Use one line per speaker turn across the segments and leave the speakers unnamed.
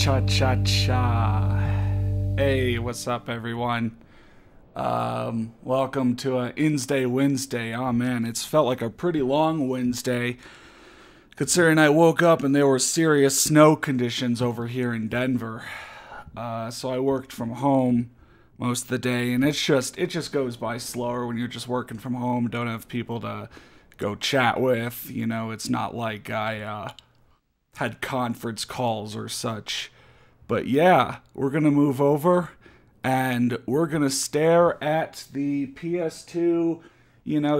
Cha-cha-cha. Hey, what's up, everyone? Welcome to INSday Wednesday. Oh man, it's felt like a pretty long Wednesday, considering I woke up and there were serious snow conditions over here in Denver. So I worked from home most of the day, and it just goes by slower when you're just working from home, don't have people to go chat with. You know, it's not like I had conference calls or such. But yeah, we're gonna move over and we're gonna stare at the PS2,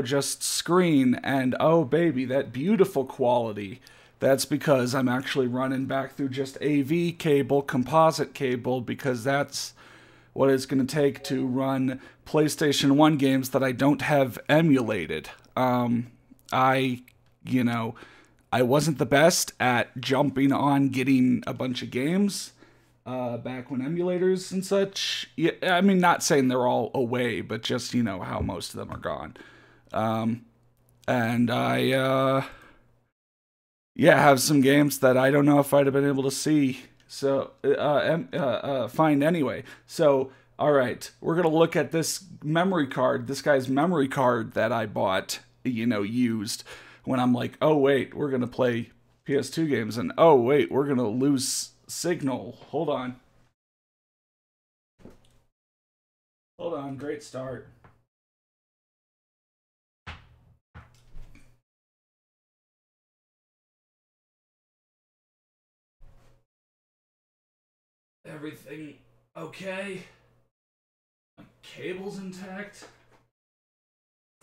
just screen, and oh baby, that beautiful quality. That's because I'm actually running back through just AV cable, composite cable, because that's what it's going to take to run PlayStation 1 games that I don't have emulated. I, you know, I wasn't the best at jumping on getting a bunch of games back when emulators and such. Yeah, I mean, not saying they're all away, but just, how most of them are gone. And I, yeah, have some games that I don't know if I'd have been able to see. So, find anyway. So, all right, we're going to look at this memory card, this guy's memory card that I bought, used when I'm like, oh, wait, we're going to play PS2 games, and oh, wait, we're going to lose signal. Hold on. Hold on, great start. Everything okay? My cable's intact?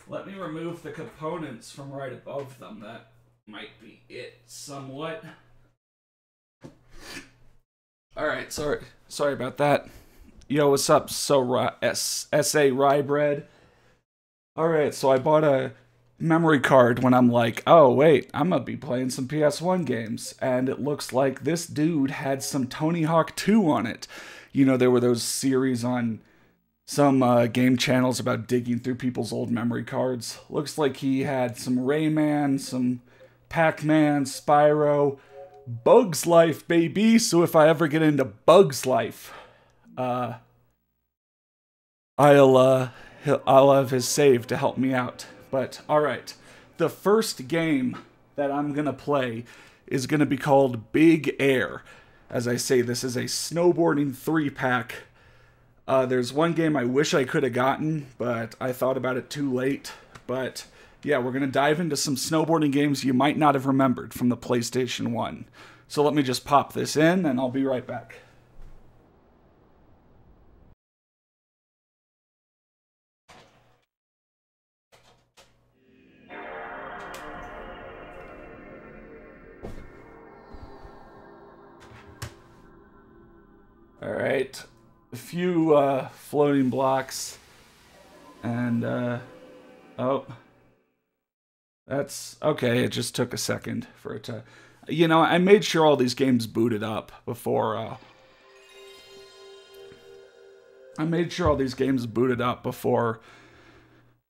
Let me remove the components from right above them. That might be it somewhat. Alright, sorry about that. Yo, what's up? SA Rye Bread. Alright, so I bought a memory card when I'm like, oh wait, I'm gonna be playing some PS1 games, and it looks like this dude had some Tony Hawk 2 on it. There were those series on some game channels about digging through people's old memory cards. Looks like he had some Rayman, some Pac-Man, Spyro, Bugs Life, baby. So if I ever get into Bugs Life, I'll have his save to help me out. But alright, the first game that I'm going to play is going to be called Big Air. As I say, this is a snowboarding 3-pack. There's one game I wish I could have gotten, but I thought about it too late. But yeah, we're going to dive into some snowboarding games you might not have remembered from the PlayStation 1. So let me just pop this in, and I'll be right back. Alright, a few floating blocks, and oh, that's okay. It just took a second for it to, I made sure all these games booted up before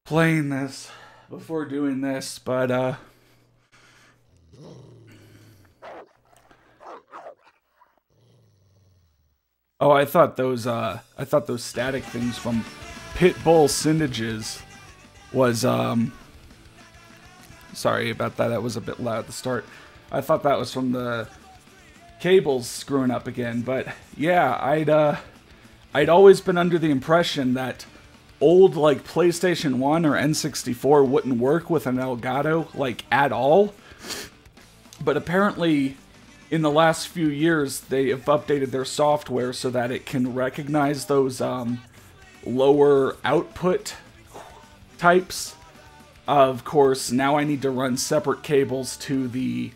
playing this, before doing this, but oh, I thought those static things from Pitbull Syndages was sorry about that. That was a bit loud at the start. I thought that was from the cables screwing up again, but yeah, I'd always been under the impression that old like PlayStation 1 or N64 wouldn't work with an Elgato like at all. But apparently in the last few years, they have updated their software so that it can recognize those lower output types. Of course, now I need to run separate cables to the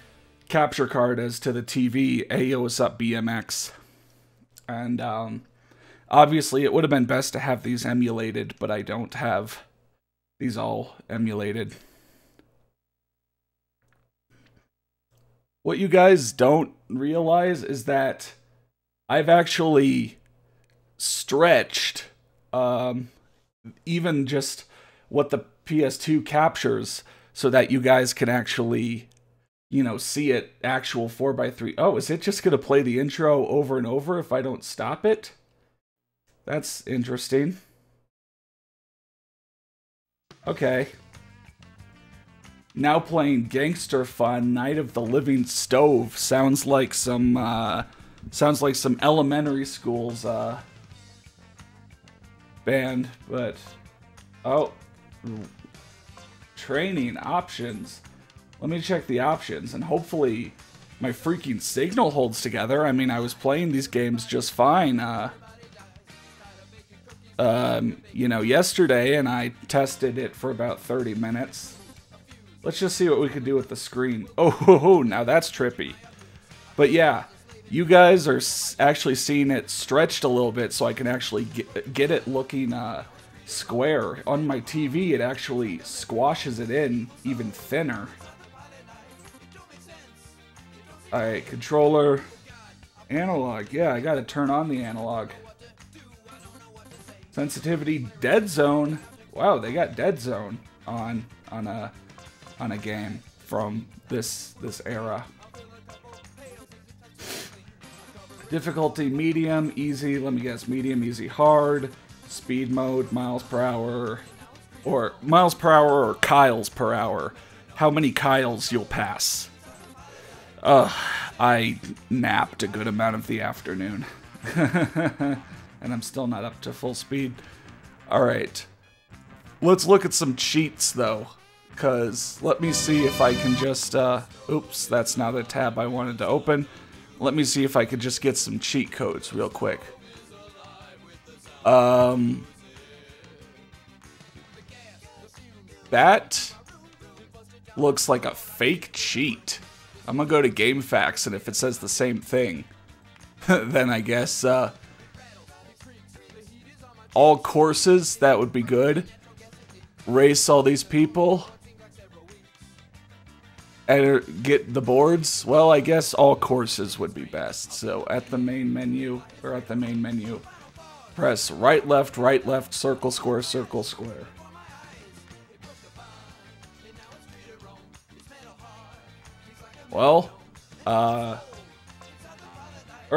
capture card as to the TV. Hey, yo, what's up, BMX? And obviously, it would have been best to have these emulated, but I don't have these all emulated. What you guys don't realize is that I've actually stretched even just what the PS2 captures so that you guys can actually you know, see it actual 4x3. Oh, is it just going to play the intro over and over if I don't stop it? That's interesting. Okay. Now playing Gangster Fun, Night of the Living Stove. Sounds like some elementary school's band, but oh, training options. Let me check the options, and hopefully my freaking signal holds together. I mean, I was playing these games just fine, you know, yesterday, and I tested it for about 30 minutes. Let's just see what we can do with the screen. Oh, now that's trippy. But yeah, you guys are actually seeing it stretched a little bit, so I can actually get it looking square. On my TV, it actually squashes it in even thinner. Alright, controller, analog. Yeah, I gotta turn on the analog. Sensitivity, dead zone. Wow, they got dead zone on a game from this era. Difficulty, medium, easy. Let me guess, medium, easy, hard. Speed mode, miles per hour, or Kyles per hour. How many Kyles you'll pass? I napped a good amount of the afternoon. And I'm still not up to full speed. Alright. Let's look at some cheats, though. Because, let me see if I can just, oops, that's not a tab I wanted to open. Let me see if I could just get some cheat codes real quick. That looks like a fake cheat. I'm gonna go to GameFAQs, and if it says the same thing, then I guess, all courses, that would be good. Race all these people. And get the boards. Well, I guess all courses would be best. So at the main menu, press right, left, circle, square, circle, square. Well, or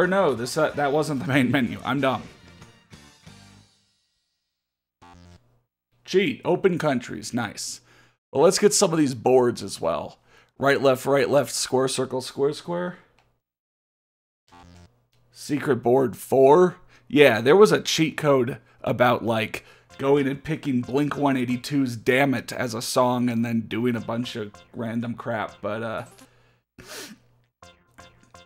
no, that wasn't the main menu. I'm dumb. Cheat, open countries, nice. Well, let's get some of these boards as well. Right, left, square, circle, square, square. Secret board 4. Yeah, there was a cheat code about, like, going and picking Blink-182's Damn It as a song and then doing a bunch of random crap, but,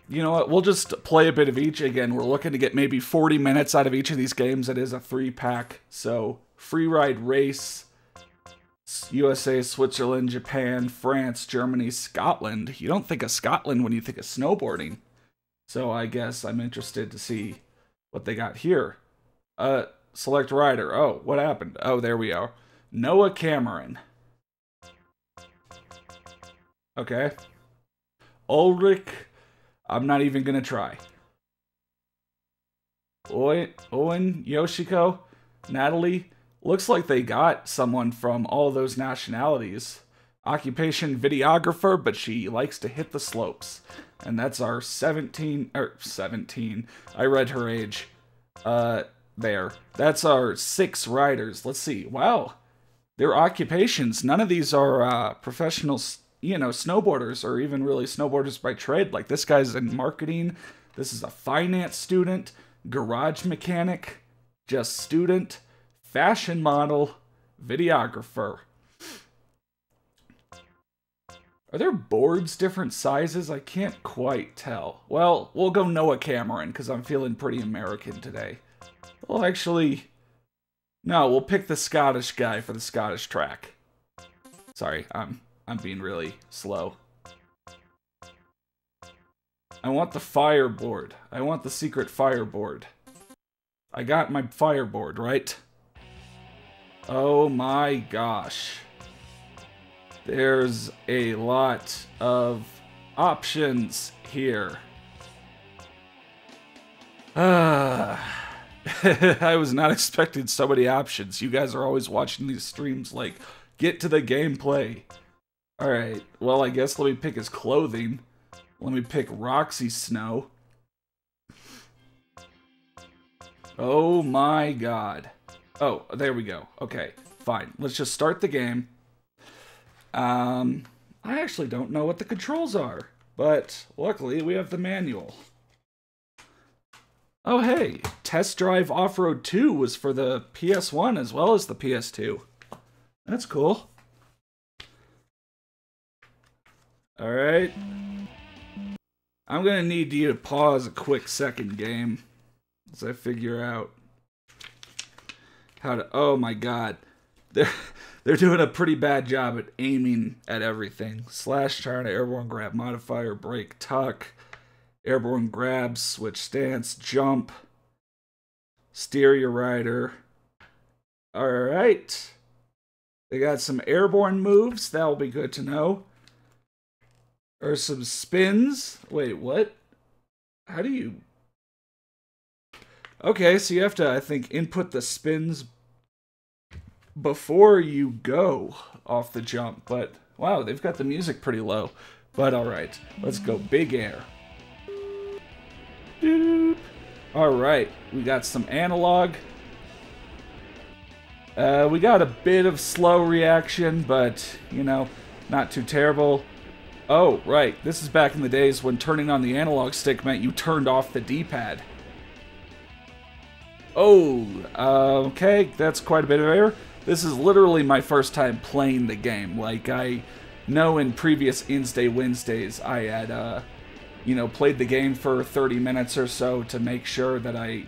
you know what, we'll just play a bit of each. Again, we're looking to get maybe 40 minutes out of each of these games. It is a 3-pack, so free ride race. USA, Switzerland, Japan, France, Germany, Scotland. You don't think of Scotland when you think of snowboarding. So I guess I'm interested to see what they got here. Select rider. Oh, what happened? Oh, there we are. Noah Cameron. Okay. Ulrich. I'm not even gonna try. Owen, Yoshiko, Natalie. Looks like they got someone from all those nationalities. Occupation videographer, but she likes to hit the slopes. And that's our 17. I read her age. There. That's our 6 riders. Let's see. Wow. Their occupations. None of these are professional, you know, snowboarders, or even really snowboarders by trade. Like, this guy's in marketing. This is a finance student. Garage mechanic. Just student. Fashion model, videographer. Are there boards different sizes? I can't quite tell. Well, we'll go Noah Cameron, because I'm feeling pretty American today. Well, actually, no, we'll pick the Scottish guy for the Scottish track. Sorry, I'm being really slow. I want the fireboard. I want the secret fireboard. I got my fireboard, right? Oh my gosh. There's a lot of options here. I was not expecting so many options. You guys are always watching these streams like, get to the gameplay. Alright, well, I guess let me pick his clothing. Let me pick Roxy Snow. Oh my god. Oh, there we go. Okay, fine. Let's just start the game. I actually don't know what the controls are, but luckily we have the manual. Oh hey, Test Drive Off-Road 2 was for the PS1 as well as the PS2. That's cool. Alright. I'm gonna need you to pause a quick second, game, as I figure out how to... Oh my god. They're doing a pretty bad job at aiming at everything. Slash, trying to airborne grab, modifier, brake, tuck, airborne grab, switch stance, jump, steer your rider. Alright. They got some airborne moves. That'll be good to know. Or some spins. Wait, what? How do you... Okay, so you have to, I think, input the spins before you go off the jump. But, wow, they've got the music pretty low. But, alright. Let's go. Big air. Alright, we got some analog. We got a bit of slow reaction, but, you know, not too terrible. Oh, right. This is back in the days when turning on the analog stick meant you turned off the D-pad. Oh, okay. That's quite a bit of error. This is literally my first time playing the game. Like, I know in previous INSday Wednesdays, I had, you know, played the game for 30 minutes or so to make sure that I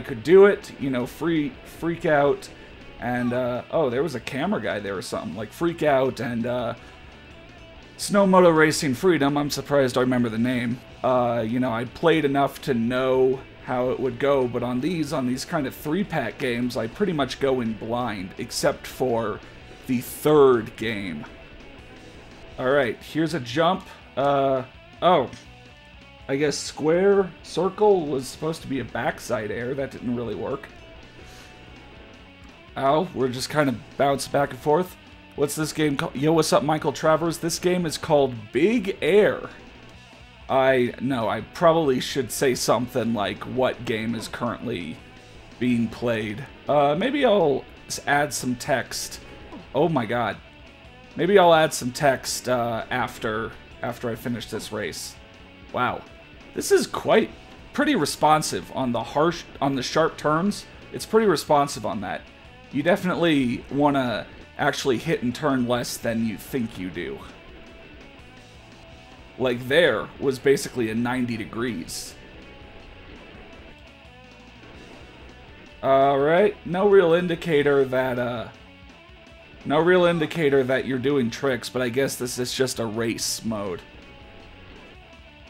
could do it, you know, freak out, and, oh, there was a camera guy there or something, like, freak out, and, Snowmoto Racing Freedom, I'm surprised I remember the name. You know, I played enough to know how it would go, but on these kind of 3-pack games, I pretty much go in blind, except for the third game. Alright, here's a jump. Oh. I guess square, circle was supposed to be a backside air. That didn't really work. Ow, we're just kind of bounce back and forth. What's this game called? Yo, what's up, Michael Travers? This game is called Big Air. I probably should say something like what game is currently being played. Maybe I'll add some text. Oh my god. Maybe I'll add some text after I finish this race. Wow. This is pretty responsive on the sharp turns. It's pretty responsive on that. You definitely want to actually hit and turn less than you think you do. Like there was basically a 90 degrees. Alright, no real indicator that you're doing tricks, but I guess this is just a race mode.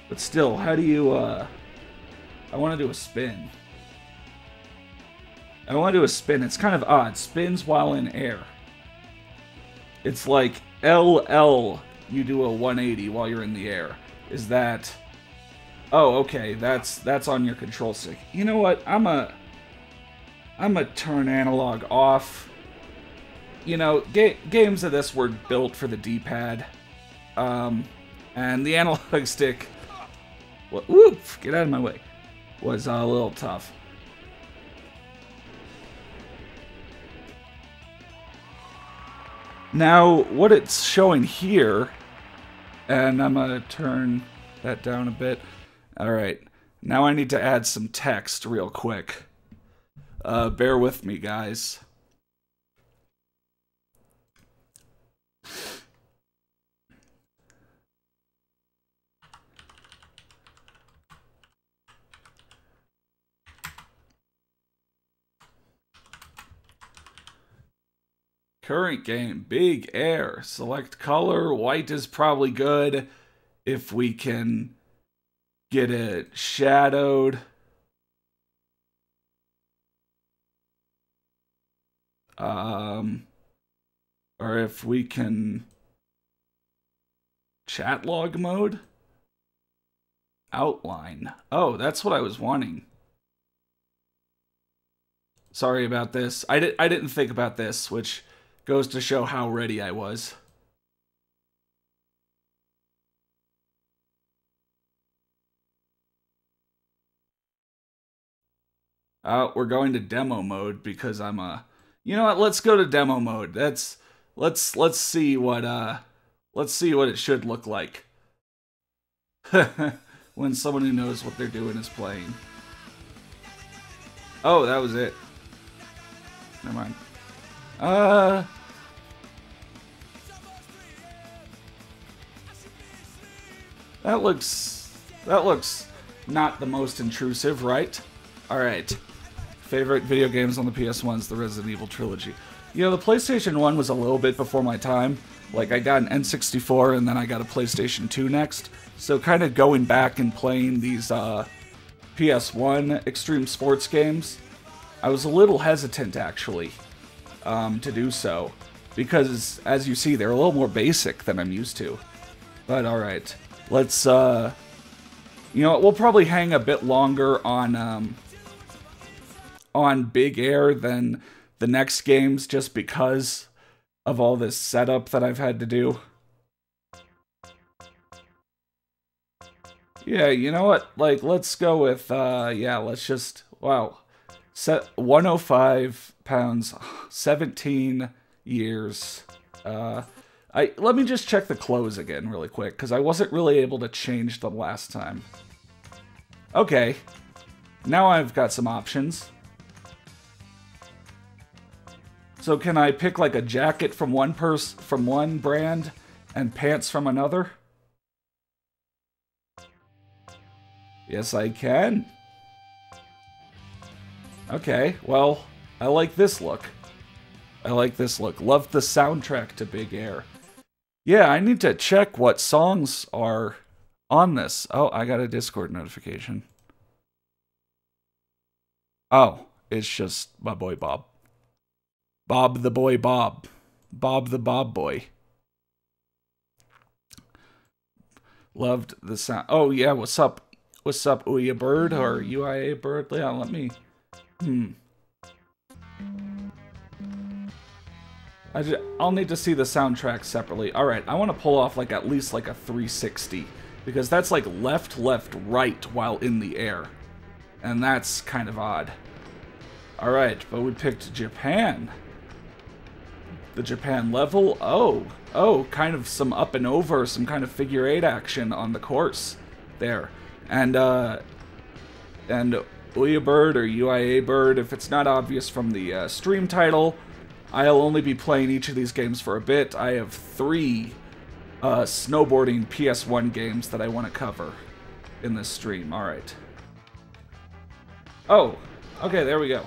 But still, how do you, I want to do a spin. It's kind of odd. Spins while in air. It's like LL, you do a 180 while you're in the air. Is that... Oh, okay, that's on your control stick. You know what? I'm a turn analog off. You know, games of this were built for the D-pad. And the analog stick... Whoop! Get out of my way. Was a little tough. Now, what it's showing here, and I'm gonna turn that down a bit. Alright, now I need to add some text real quick. Bear with me, guys. Current game, Big Air. Select color. White is probably good if we can get it shadowed. Or if we can chat log mode. Outline. Oh, that's what I was wanting. Sorry about this. I didn't think about this, which goes to show how ready I was. We're going to demo mode because I'm you know what? Let's go to demo mode. Let's see what it should look like when someone who knows what they're doing is playing. Oh, that was it. Never mind. That looks not the most intrusive, right? Alright. Favorite video games on the PS1 is the Resident Evil trilogy. You know, the PlayStation 1 was a little bit before my time. Like, I got an N64 and then I got a PlayStation 2 next. So kind of going back and playing these PS1 extreme sports games, I was a little hesitant, actually, to do so. Because, as you see, they're a little more basic than I'm used to. But, alright. Let's, you know, we'll probably hang a bit longer on Big Air than the next games just because of all this setup that I've had to do. Yeah, you know what? Like, let's go with, yeah, let's just, wow. Set 105 pounds, 17 years. Let me just check the clothes again really quick, because I wasn't really able to change them last time. Okay. Now I've got some options. So can I pick like a jacket from one brand and pants from another? Yes, I can. Okay, well, I like this look. I like this look. Love the soundtrack to Big Air. Yeah, I need to check what songs are on this. Oh, I got a Discord notification. Oh, it's just my boy Bob. Bob the boy Bob. Bob the Bob boy. Loved the sound. Oh, yeah, what's up? What's up, Ouya Bird or UIA Bird? Yeah, let me... I'll need to see the soundtrack separately. Alright, I want to pull off like at least like a 360. Because that's like left, right while in the air. And that's kind of odd. Alright, but we picked Japan. The Japan level. Oh, kind of some up and over, some kind of figure eight action on the course there. And Ouya Bird or UIA Bird, if it's not obvious from the stream title, I'll only be playing each of these games for a bit. I have 3 snowboarding PS1 games that I want to cover in this stream. Alright. Oh, okay, there we go.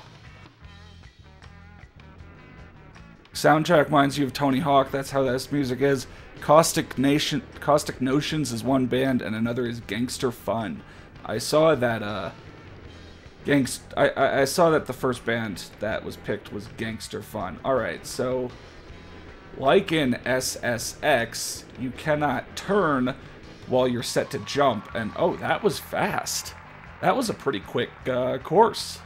Soundtrack reminds you of Tony Hawk. That's how this music is. Caustic Notions is one band, and another is Gangster Fun. I saw that I saw that the first band that was picked was Gangster Fun. Alright, so like in SSX, you cannot turn while you're set to jump, and oh, that was fast. That was a pretty quick course.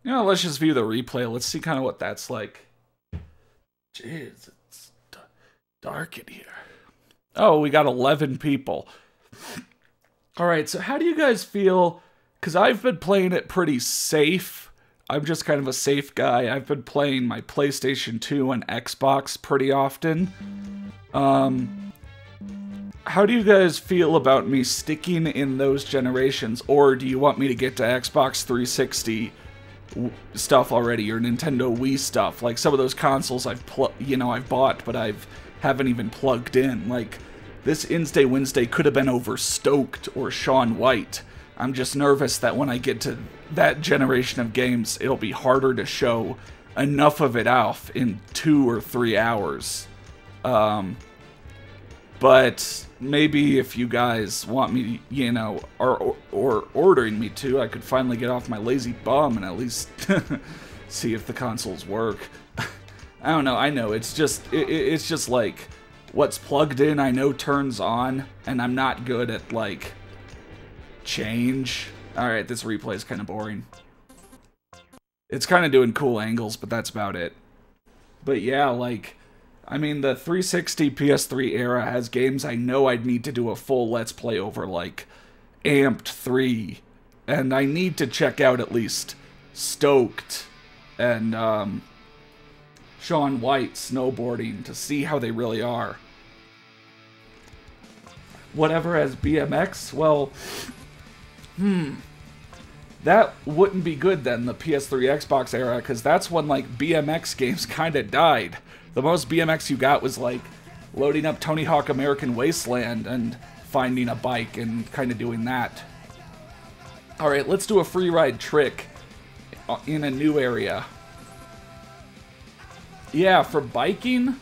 You know, let's just view the replay. Let's see kind of what that's like. Jeez, it's dark in here. Oh, we got 11 people. Alright, so how do you guys feel? Because I've been playing it pretty safe. I'm just kind of a safe guy. I've been playing my PlayStation 2 and Xbox pretty often. How do you guys feel about me sticking in those generations? Or do you want me to get to Xbox 360 stuff already, or Nintendo Wii stuff? Like some of those consoles I've bought, but haven't even plugged in. Like, this INSday Wednesday could have been over Stoked or Shaun White. I'm just nervous that when I get to that generation of games, it'll be harder to show enough of it off in 2 or 3 hours. But maybe if you guys want me, you know, or ordering me to, I could finally get off my lazy bum and at least see if the consoles work. I don't know. I know it's just like what's plugged in I know turns on, and I'm not good at like change. All right, this replay is kind of boring. It's kind of doing cool angles, but that's about it. But yeah, like I mean, the 360 PS3 era has games I know I'd need to do a full Let's Play over, like Amped 3, and I need to check out at least Stoked and Shaun White Snowboarding to see how they really are. Whatever as BMX, well, that wouldn't be good then, the PS3 Xbox era, because that's when, like, BMX games kind of died. The most BMX you got was, like, loading up Tony Hawk American Wasteland and finding a bike and kind of doing that. Alright, let's do a free ride trick in a new area. Yeah, for biking,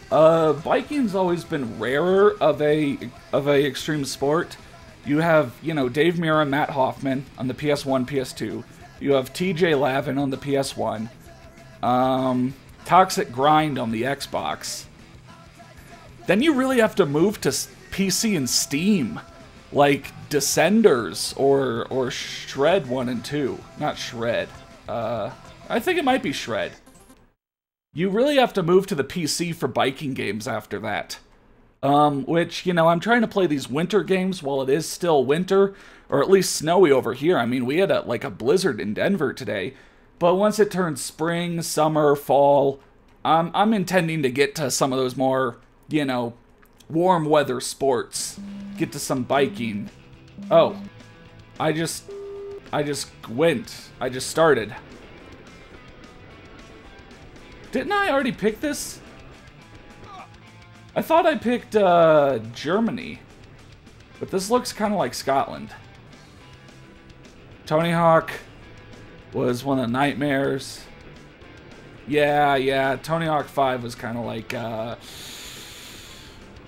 biking's always been rarer of a extreme sport. You have, you know, Dave Mirra, Matt Hoffman on the PS1, PS2. You have TJ Lavin on the PS1. Toxic Grind on the Xbox. Then you really have to move to PC and Steam, like Descenders or Shred 1 and 2. Not Shred. I think it might be Shred. You really have to move to the PC for biking games after that. Which, you know, I'm trying to play these winter games while it is still winter, or at least snowy over here. I mean, we had a blizzard in Denver today, but once it turns spring, summer, fall, I'm intending to get to some of those more, you know, warm weather sports. Get to some biking. Oh, I just started. Didn't I already pick this? I thought I picked Germany, but this looks kind of like Scotland. Tony Hawk was one of the nightmares. Yeah, Tony Hawk 5 was kind of like,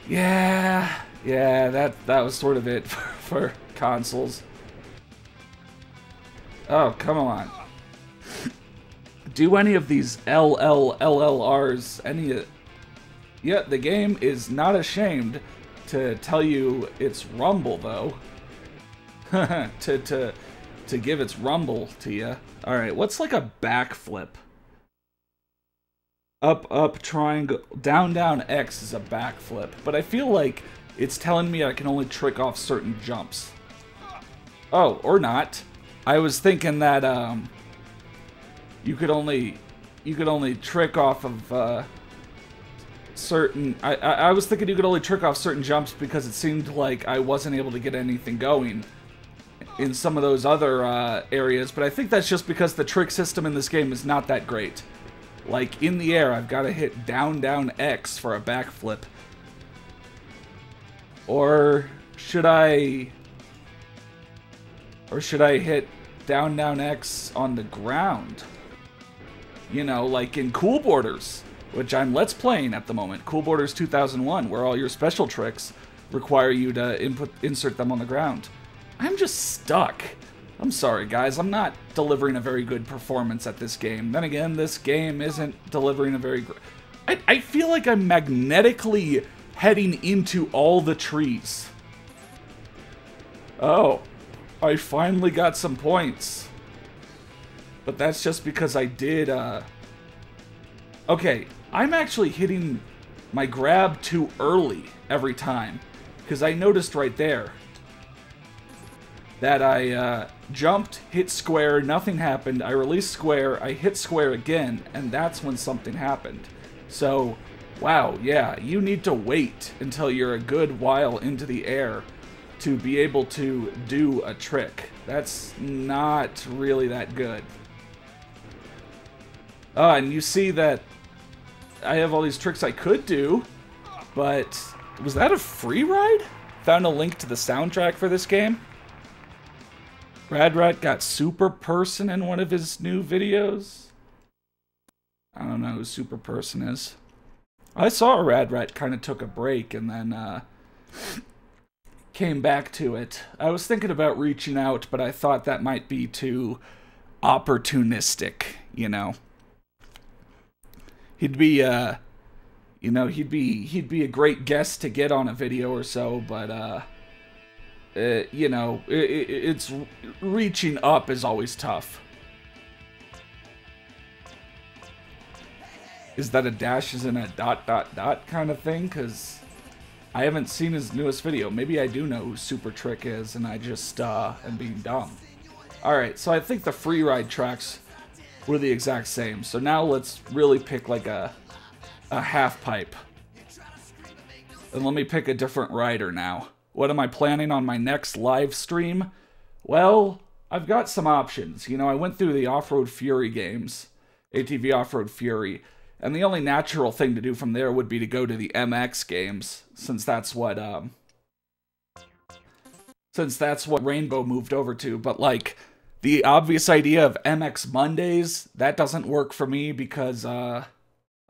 yeah, that was sort of it for consoles. Oh, come on. Do any of these LLRs, yeah, the game is not ashamed to tell you its rumble, though. to give its rumble to you. Alright, what's like a backflip? Up, triangle, down, X is a backflip. But I feel like it's telling me I can only trick off certain jumps. Oh, or not. I was thinking that, you could only trick off of, certain... I was thinking you could only trick off certain jumps because it seemed like I wasn't able to get anything going in some of those other areas, but I think that's just because the trick system in this game is not that great. Like, in the air, I've got to hit down, X for a backflip. Or should I hit down, X on the ground? You know, like in Cool Borders, which I'm Let's Playing at the moment. Cool Borders 2001, where all your special tricks require you to insert them on the ground. I'm just stuck. I'm sorry, guys. I'm not delivering a very good performance at this game. Then again, this game isn't delivering a very... I feel like I'm magnetically heading into all the trees. Oh, I finally got some points. But that's just because I did, Okay, I'm actually hitting my grab too early every time. Because I noticed right there that I jumped, hit square, nothing happened. I released square, I hit square again, and that's when something happened. So, wow, yeah, you need to wait until you're a good while into the air to be able to do a trick. That's not really that good. And you see that I have all these tricks I could do, but was that a free ride? Found a link to the soundtrack for this game. Rad Rat got Super Person in one of his new videos. I don't know who Super Person is. I saw Rad Rat kind of took a break and then came back to it. I was thinking about reaching out, but I thought that might be too opportunistic, you know. He'd be, you know, he'd be a great guest to get on a video or so, but, you know, it's reaching up is always tough. is that a dash is in a ... kind of thing? Because I haven't seen his newest video. Maybe I do know who Super Trick is, and I just am being dumb. Alright, so I think the free ride tracks were the exact same. So now let's really pick like a half pipe. And let me pick a different rider now. What am I planning on my next live stream? Well, I've got some options. You know, I went through the Off-Road Fury games, ATV Off-Road Fury, and the only natural thing to do from there would be to go to the MX games, since that's what Rainbow moved over to. But like, the obvious idea of MX Mondays, that doesn't work for me because I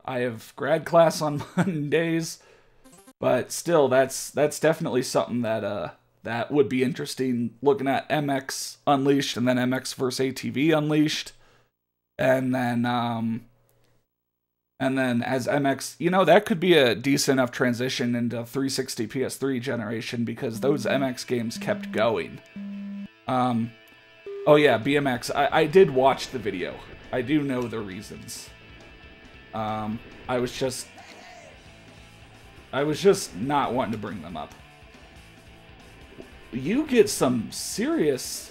have grad class on Mondays. But still, that's definitely something that that would be interesting. Looking at MX Unleashed and then MX vs ATV Unleashed, and then as MX, you know, that could be a decent enough transition into 360 PS3 generation because those MX games kept going. Oh yeah, BMX. I did watch the video. I do know the reasons. I was just not wanting to bring them up. You get some serious,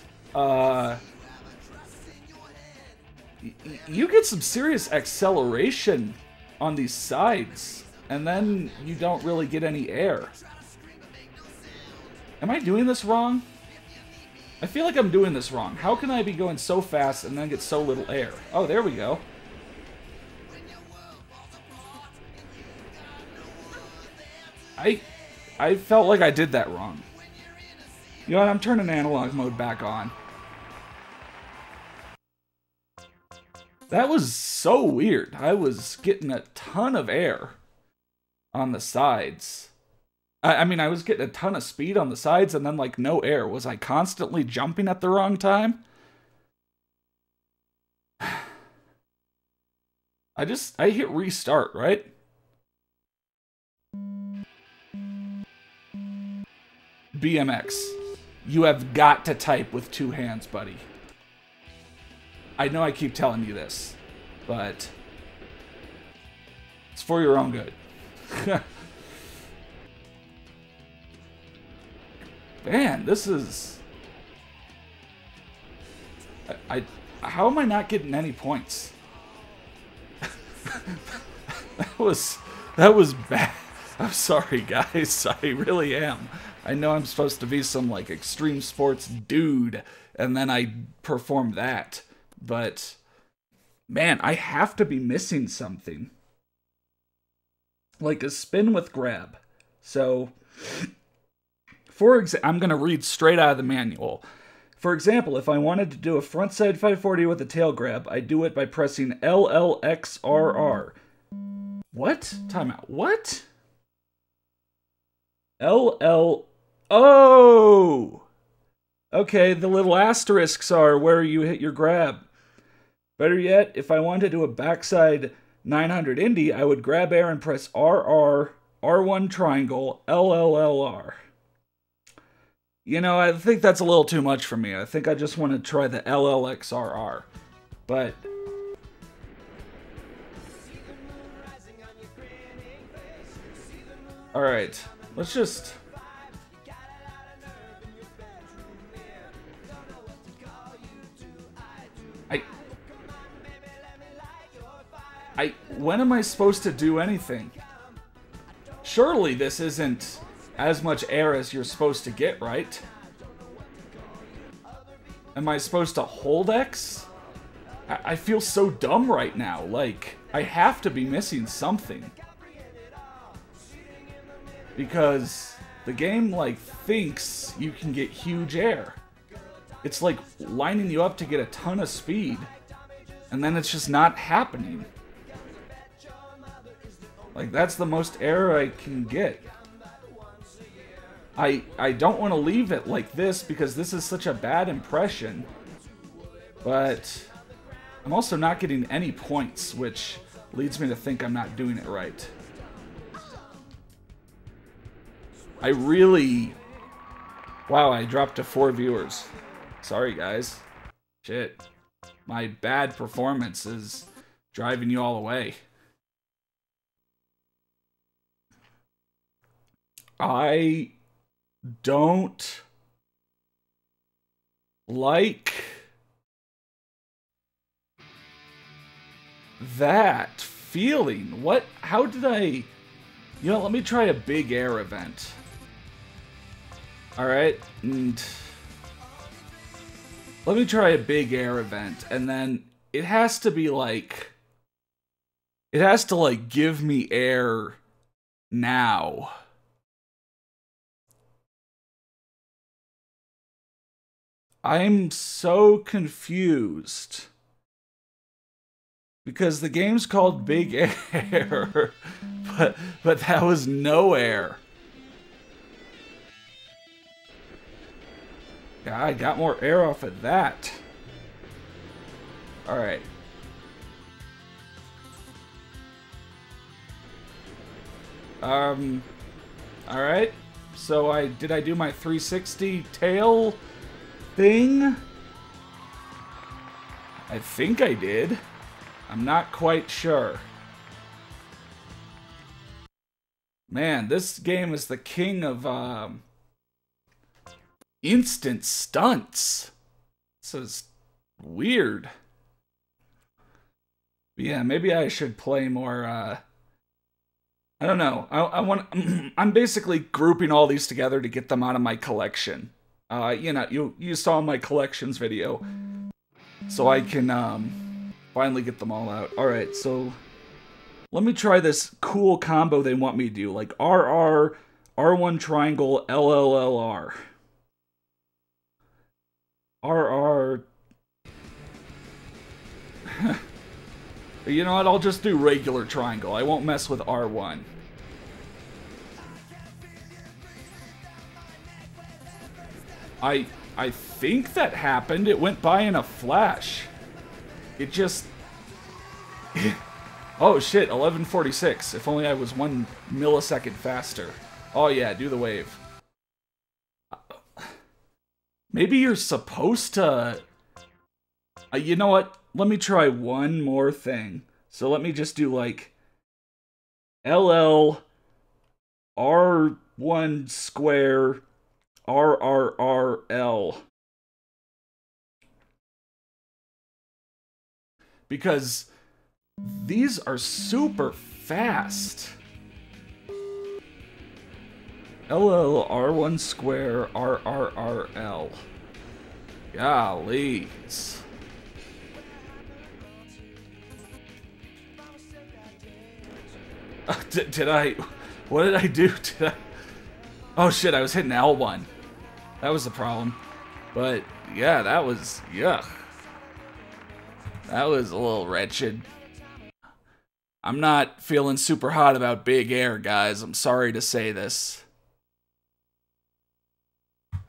you get some serious acceleration on these sides, and then you don't really get any air. Am I doing this wrong? I feel like I'm doing this wrong. How can I be going so fast and then get so little air? Oh, there we go. I felt like I did that wrong. You know what? I'm turning analog mode back on. That was so weird. I was getting a ton of air on the sides. I mean, I was getting a ton of speed on the sides and then, like, no air. Was I constantly jumping at the wrong time? I hit restart, right? BMX. You have got to type with two hands, buddy. I know I keep telling you this, but it's for your own good. Man, this is... How am I not getting any points? That was bad. I'm sorry, guys. I really am. I know I'm supposed to be some, like, extreme sports dude, and then I perform that. But, man, I have to be missing something. Like a spin with grab. So, I'm going to read straight out of the manual. For example, if I wanted to do a frontside 540 with a tail grab, I do it by pressing LLXRR. What? Timeout. What? Oh! Okay, the little asterisks are where you hit your grab. Better yet, if I wanted to do a backside 900 Indy, I would grab air and press RR, R1 triangle, LLLR. You know, I think that's a little too much for me. I think I just want to try the LLXRR. But... Alright, let's just... When am I supposed to do anything? Surely this isn't as much air as you're supposed to get, right? Am I supposed to hold X? I feel so dumb right now. Like, I have to be missing something. Because the game, like, thinks you can get huge air. It's like lining you up to get a ton of speed. And then it's just not happening. Like, that's the most air I can get. I don't want to leave it like this because this is such a bad impression. But I'm also not getting any points, which leads me to think I'm not doing it right. I really... Wow, I dropped to 4 viewers. Sorry, guys. Shit. My bad performance is driving you all away. I don't like that feeling. What? How did I... You know, let me try a big air event. Alright, and... Let me try a big air event, and then it has to be like... It has to, like, give me air now. I'm so confused. Because the game's called Big Air, but that was no air. Yeah, I got more air off of that. Alright. Alright. So did I do my 360 tail thing? I think I did. I'm not quite sure. Man, this game is the king of instant stunts. This is weird. But yeah, maybe I should play more I don't know. I want I'm basically grouping all these together to get them out of my collection. You know, you saw my collections video. So I can finally get them all out. Alright, so let me try this cool combo they want me to do. Like RR, R1 triangle, LLLR. RR. You know what? I'll just do regular triangle. I won't mess with R1. I think that happened. It went by in a flash. It just... Oh shit, 11:46. If only I was 1 millisecond faster. Oh yeah, do the wave. Maybe you're supposed to... you know what? Let me try one more thing. So let me just do like... LL... R1 square... RRRL. Because these are super fast. LL R1 square RRRL. Golly. Did I... What did I do? Did I... Oh shit, I was hitting L1. That was the problem. But yeah, that was... Yuck. That was a little wretched. I'm not feeling super hot about Big Air, guys. I'm sorry to say this.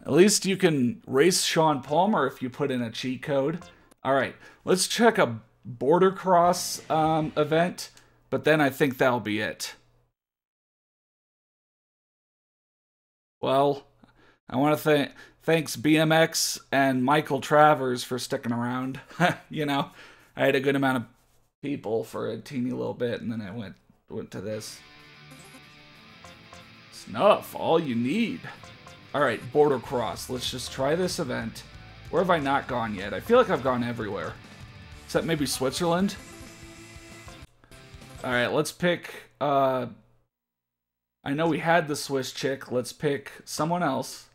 At least you can race Sean Palmer if you put in a cheat code. Alright, let's check a border cross event, but then I think that'll be it. Well, I want to thanks BMX and Michael Travers for sticking around. You know, I had a good amount of people for a teeny little bit, and then I went to this. Snuff, all you need. Alright, border cross. Let's just try this event. Where have I not gone yet? I feel like I've gone everywhere. Except maybe Switzerland? Alright, let's pick... I know we had the Swiss chick. Let's pick someone else.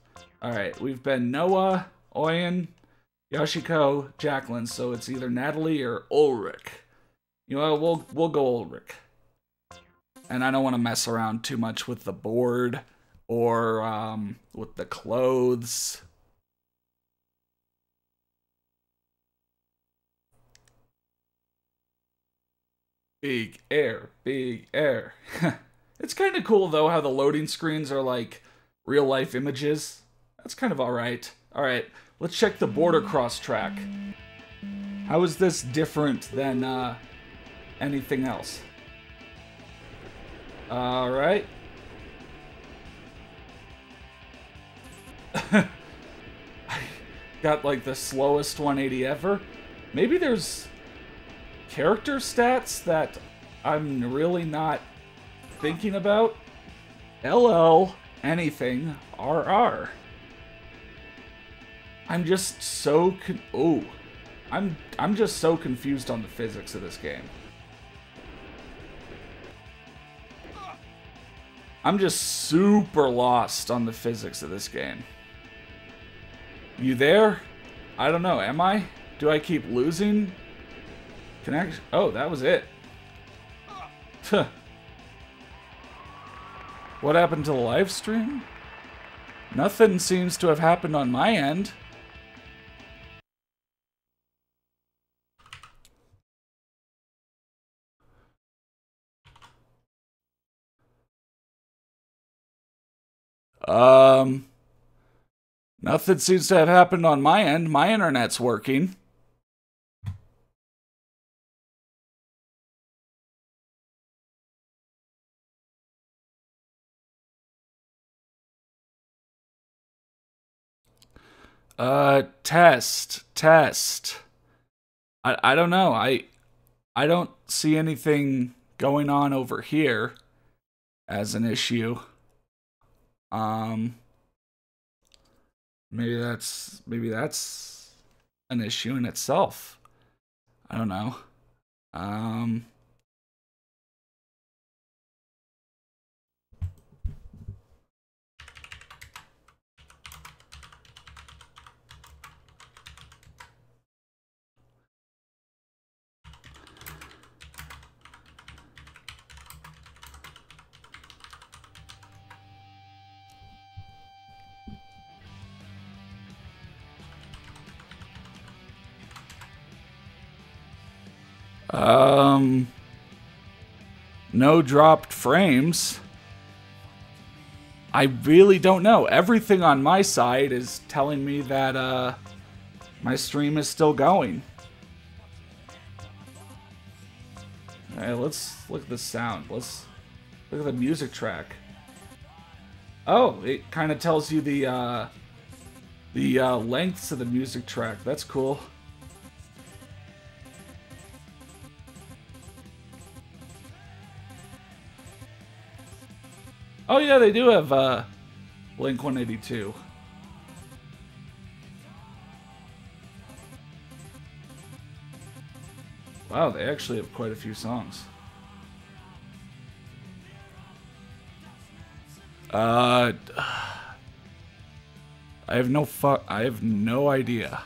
Alright, we've been Noah, Oyen, Yoshiko, Jacqueline, so it's either Natalie or Ulrich. You know, we'll go Ulrich. And I don't want to mess around too much with the board or with the clothes. Big air, big air. It's kind of cool though how the loading screens are like real life images. That's kind of alright. Alright, let's check the border cross track. How is this different than anything else? Alright. I got like the slowest 180 ever. Maybe there's character stats that I'm really not thinking about. LL anything RR. I'm just so I'm just so confused on the physics of this game. I'm just super lost on the physics of this game. You there? I don't know. Am I? Do I keep losing? Connect? Oh, that was it. Huh. What happened to the live stream? Nothing seems to have happened on my end. Nothing seems to have happened on my end. My internet's working. Test. I don't know. I don't see anything going on over here as an issue. Maybe that's an issue in itself. I don't know. No dropped frames. I really don't know. Everything on my side is telling me that my stream is still going. Alright, let's look at the sound. Let's look at the music track. Oh, it kind of tells you the lengths of the music track. That's cool. Oh yeah, they do have Blink 182. Wow, they actually have quite a few songs. I have no idea.